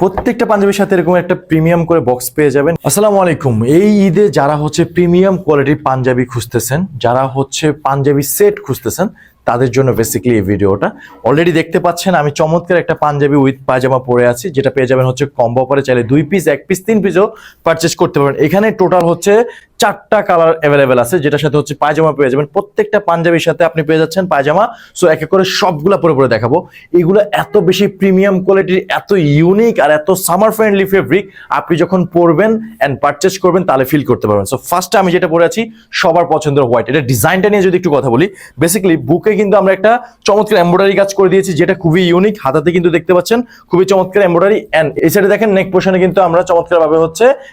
প্রত্যেকটা পাঞ্জাবির সাথে এরকম একটা প্রিমিয়াম করে বক্স পেয়ে যাবেন। আসসালামু আলাইকুম। এই ঈদে যারা প্রিমিয়াম কোয়ালিটির পাঞ্জাবি খুঁজতেছেন, যারা পাঞ্জাবি সেট খুঁজতেছেন, তাদের জন্য বেসিক্যালি এই ভিডিওটা। অলরেডি দেখতে পাচ্ছেন আমি চমৎকার একটা পাঞ্জাবি উইথ পায়জামা পরে আছি, যেটা পেয়ে যাবেন কম্বো অফারে। চাইলে 2 পিস, 1 পিস, 3 পিসও পারচেস করতে পারবেন। এখানে টোটাল 4টা কালার অ্যাভেলেবেল আছে, যেটার সাথে পায়জামা পেয়ে যাবেন। প্রত্যেকটা পাঞ্জাবির সাথে আপনি পেয়ে যাচ্ছেন পায়জামা। সো এক এক করে সবগুলা পরে দেখাবো। এগুলো এত বেশি প্রিমিয়াম কোয়ালিটির, এত ইউনিক আর এত সামার ফ্রেন্ডলি ফেব্রিক, আপনি যখন পরবেন এন্ড পারচেস করবেন তাহলে ফিল করতে পারবেন। সো ফার্স্টে আমি যেটা পরে আছি সবার পছন্দের হোয়াইট। এটা ডিজাইনটা নিয়ে যদি একটু কথা বলি, বেসিক্যালি বুকে কিন্তু আমরা একটা চমৎকার এমব্রয়ডারি কাজ করে দিয়েছি, যেটা খুবই ইউনিক। হাতাতে কিন্তু দেখতে পাচ্ছেন খুবই চমৎকার এমব্রয়ডারি, এন্ড এই সাইডে দেখেন নেক পোর্শনে কিন্তু আমরা চমৎকার ভাবে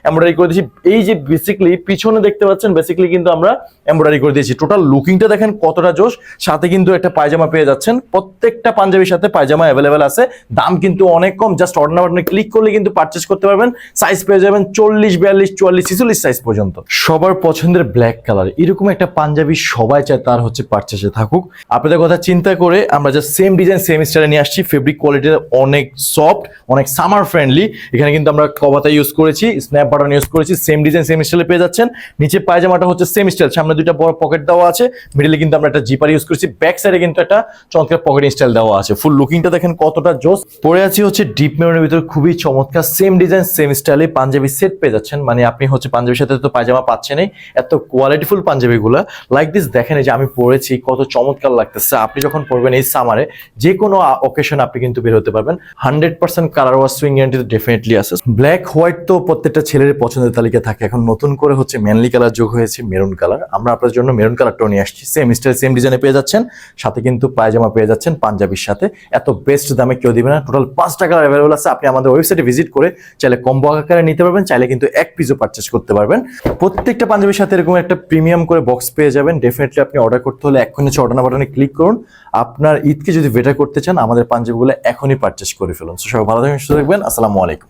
এমব্রয়ডারি করে দিয়েছি। এই যে বেসিক্যালি পিছনে দেখতে পাচ্ছেন, বেসিক্যালি কিন্তু আমরা এমব্রয়ডারি করে দিয়েছি। টোটাল লুকিংটা দেখেন কতটা জোশ। সাথে কিন্তু একটা পায়জামা পেয়ে যাচ্ছেন। প্রত্যেকটা পাঞ্জাবির সাথে পায়জামা অ্যাভেলেবেল আছে। দাম কিন্তু অনেক কম, জাস্ট অর্ডার বাটনে ক্লিক করলে কিন্তু পারচেস করতে পারবেন। সাইজ পেয়ে যাবেন 40, 42, 44, 46 সাইজ পর্যন্ত। সবার পছন্দের ব্ল্যাক কালার, এরকম একটা পাঞ্জাবি সবাই চায় তার পারচেসে থাকুক। আপনাদের কথা চিন্তা করে আমরা জাস্ট সেম ডিজাইন সেম স্টাইলে নিয়ে আসছি। ফেব্রিক কোয়ালিটি অনেক সফট, অনেক সামার ফ্রেন্ডলি। এখানে কিন্তু আমরা কবাতা ইউজ করেছি, স্ন্যাপ বাটন ইউজ করেছি। সেম ডিজাইন সেম স্টাইলে পেয়ে যাচ্ছেন। নিচে পায়জামাটা সেম স্টাইল, সামনে দুইটা বড় পকেট দেওয়া আছে, মিডলে কিন্তু আমরা একটা জিপার ইউজ করেছি। ব্যাক সাইডে কিন্তু একটা চমৎকার পকেট স্টাইল দেওয়া আছে। ফুল লুকিংটা দেখেন কতটা জোস। পরে আছি ডিপ মেরুনের ভিতরে খুবই চমৎকার সেম ডিজাইন সেম স্টাইলে পাঞ্জাবি সেট পেয়ে যাচ্ছেন। মানে আপনি পাঞ্জাবির সাথে তো পায়জামা পাচ্ছেনই, এত কোয়ালিটিফুল পাঞ্জাবিগুলো লাইক দিস দেখেন। এই যে আমি পরেছি, কত চমৎকার লাগতেছে। আপনি যখন পরবেন এই সামারে, যে কোনো অকেশন আপনি কিন্তু বের হতে পারবেন। 100% colour wash swing guarantee definitely আছে। ব্ল্যাক হোয়াইট তো প্রত্যেকটা ছেলের পছন্দের তালিকা থাকে। এখন নতুন করে ম্যানলি কালার যোগ হয়েছে মেরুন কালার। আমরা আপনাদের জন্য মেরুন কালারটাও নিয়ে আসছি। সেম স্টাইল সেম ডিজাইনে পেয়ে যাচ্ছেন, সাথে কিন্তু পায়জামা পেয়ে যাচ্ছেন পাঞ্জাবির সাথে। এত বেস্ট দামে কেউ দিবে না। টোটাল 5টা কালার অ্যাভেলেবল আছে। আপনি আমাদের ওয়েবসাইটে ভিজিট করে চাইলে কম্বো আকারে নিতে পারবেন, চাইলে কিন্তু 1 পিসও পারচেস করতে পারবেন। প্রত্যেকটা পাঞ্জাবির সাথে এরকম একটা প্রিমিয়াম করে বক্স পেয়ে যাবেন। ডেফিনেটলি আপনি অর্ডার করতে হলে এক্ষুনি অর্ডার বাটনে ক্লিক করুন। আপনার ঈদকে যদি বেটার করতে চান, আমাদের পাঞ্জাবিগুলো এখনই পারচেস করে ফেলুন। সবাই ভালো থাকবেন, সুস্থ থাকবেন। আসসালামু আলাইকুম।